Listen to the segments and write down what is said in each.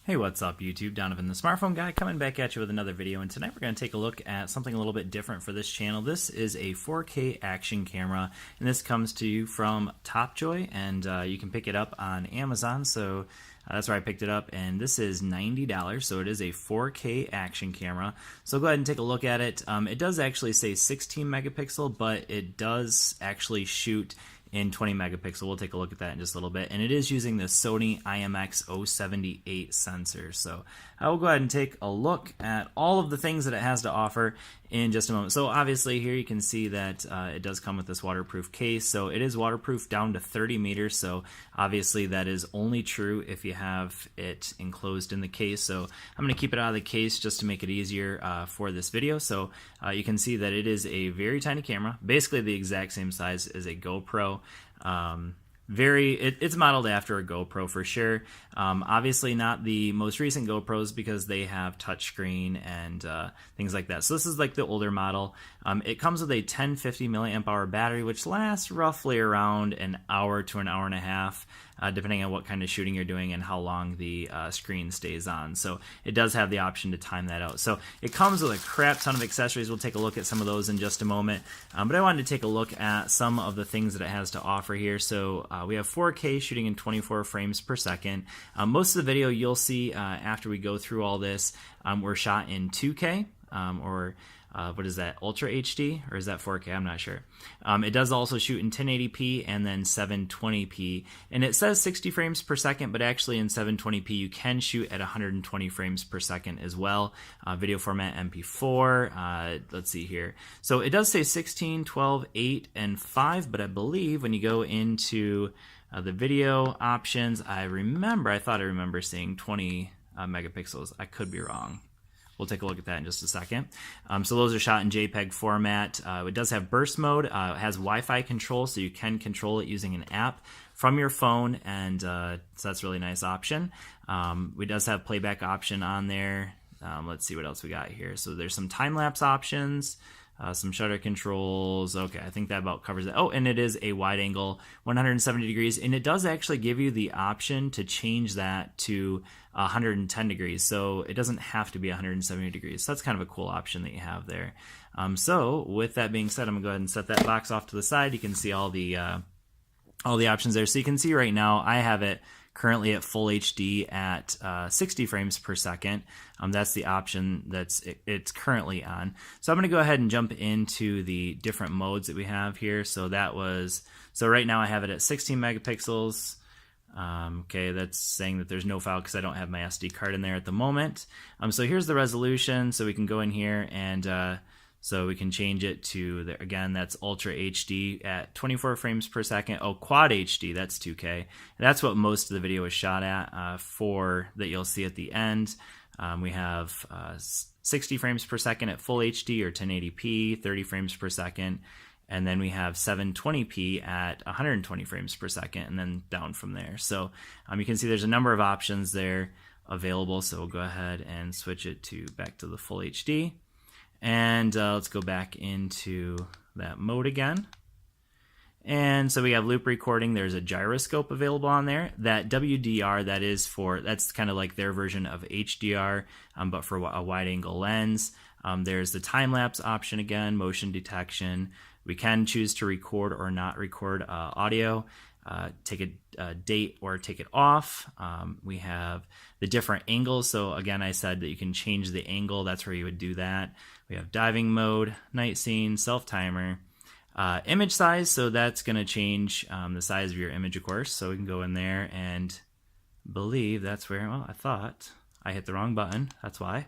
Hey, what's up YouTube? Donovan the Smartphone Guy coming back at you with another video, and tonight we're going to take a look at something a little bit different for this channel. This is a 4K action camera, and this comes to you from TopJoy, and you can pick it up on Amazon, so that's where I picked it up, and this is $90, so it is a 4K action camera. So go ahead and take a look at it. It does actually say 16 megapixel, but it does actually shoot in 20 megapixel. We'll take a look at that in just a little bit. And it is using the Sony IMX078 sensor. So I will go ahead and take a look at all of the things that it has to offer in just a moment. So obviously here you can see that it does come with this waterproof case. So it is waterproof down to 30 meters. So obviously that is only true if you have it enclosed in the case. So I'm going to keep it out of the case just to make it easier for this video. So you can see that it is a very tiny camera, basically the exact same size as a GoPro. It's modeled after a GoPro for sure. Obviously not the most recent GoPros because they have touchscreen and things like that. So this is like the older model. It comes with a 1050 milliamp hour battery, which lasts roughly around an hour to an hour and a half, depending on what kind of shooting you're doing and how long the screen stays on. So it does have the option to time that out. So it comes with a crap ton of accessories. We'll take a look at some of those in just a moment. But I wanted to take a look at some of the things that it has to offer here. So we have 4K shooting in 24 frames per second. Most of the video you'll see after we go through all this were shot in 2K or what is that, Ultra HD, or is that 4K? I'm not sure. It does also shoot in 1080p and then 720p, and it says 60 frames per second, but actually in 720p you can shoot at 120 frames per second as well. Video format MP4. Let's see here. So it does say 16, 12, 8, and 5, but I believe when you go into the video options, I thought I remember seeing 20 megapixels. I could be wrong. We'll take a look at that in just a second. So those are shot in JPEG format. It does have burst mode. It has Wi-Fi control, so you can control it using an app from your phone, and so that's a really nice option. It does have playback option on there. Let's see what else we got here. So there's some time-lapse options. Some shutter controls. Okay, I think that about covers it. Oh, and it is a wide angle, 170 degrees, and it does actually give you the option to change that to 110 degrees, so it doesn't have to be 170 degrees. So that's kind of a cool option that you have there. So with that being said, I'm gonna go ahead and set that box off to the side. You can see all the options there. So you can see right now I have it currently at full HD at 60 frames per second. That's the option it's currently on. So I'm going to go ahead and jump into the different modes that we have here. So right now I have it at 16 megapixels. Okay, that's saying that there's no file because I don't have my SD card in there at the moment. So here's the resolution. So we can go in here and so we can change it to, again, that's Ultra HD at 24 frames per second. Oh, Quad HD, that's 2K. That's what most of the video is shot at that you'll see at the end. We have 60 frames per second at full HD or 1080p, 30 frames per second. And then we have 720p at 120 frames per second, and then down from there. So you can see there's a number of options there available. So we'll go ahead and switch it back to the full HD. And let's go back into that mode again. And so we have loop recording. There's a gyroscope available on there. That WDR, that's kind of like their version of HDR, but for a wide angle lens. There's the time-lapse option again, motion detection. We can choose to record or not record audio. Take a date or take it off. We have the different angles. So again, I said that you can change the angle. That's where you would do that. We have diving mode, night scene, self-timer, image size. So that's going to change the size of your image, of course. So we can go in there and believe that's where, well, I thought I hit the wrong button. That's why.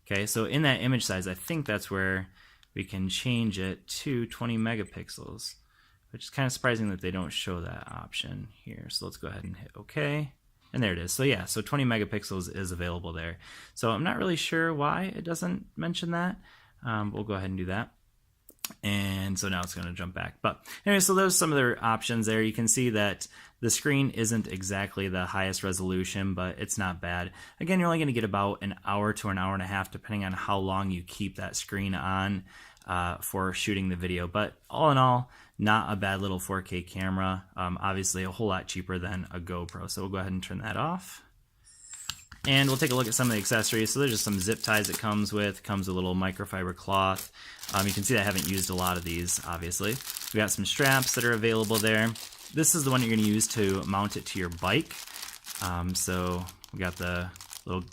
Okay, so in that image size, I think that's where we can change it to 20 megapixels. Which is kind of surprising that they don't show that option here. So let's go ahead and hit OK. And there it is. So yeah, so 20 megapixels is available there. So I'm not really sure why it doesn't mention that. We'll go ahead and do that. And so now it's going to jump back. But anyway, so those are some of their options there. You can see that the screen isn't exactly the highest resolution, but it's not bad. Again, you're only going to get about an hour to an hour and a half, depending on how long you keep that screen on for shooting the video. But all in all, not a bad little 4K camera. Obviously a whole lot cheaper than a GoPro. So we'll go ahead and turn that off. And we'll take a look at some of the accessories. So there's just some zip ties it comes with. Comes with a little microfiber cloth. You can see that I haven't used a lot of these, obviously. We got some straps that are available there. This is the one you're going to use to mount it to your bike. So we got the little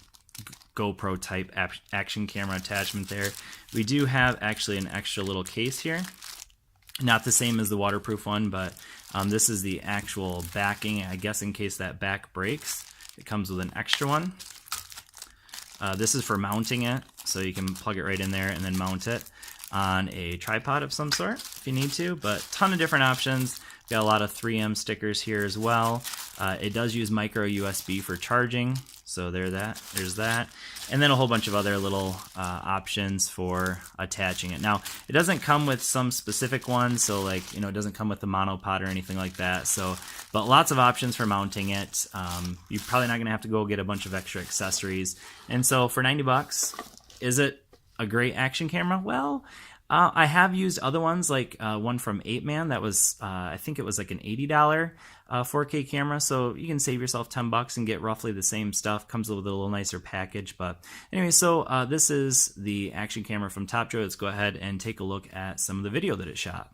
GoPro type action camera attachment there. We do have actually an extra little case here. Not the same as the waterproof one, but this is the actual backing, I guess in case that back breaks. It comes with an extra one. This is for mounting it, so you can plug it right in there and then mount it on a tripod of some sort if you need to, but ton of different options. Got a lot of 3M stickers here as well. It does use micro USB for charging, so there's that. And then a whole bunch of other little options for attaching it. Now, it doesn't come with some specific ones, so like, you know, it doesn't come with the monopod or anything like that. So, but lots of options for mounting it. You're probably not gonna have to go get a bunch of extra accessories. And so for 90 bucks, is it a great action camera? Well, I have used other ones, like one from 8Man that was, I think it was like an $80 4K camera, so you can save yourself 10 bucks and get roughly the same stuff. Comes with a little nicer package, but anyway, so this is the action camera from TopJoy. Let's go ahead and take a look at some of the video that it shot.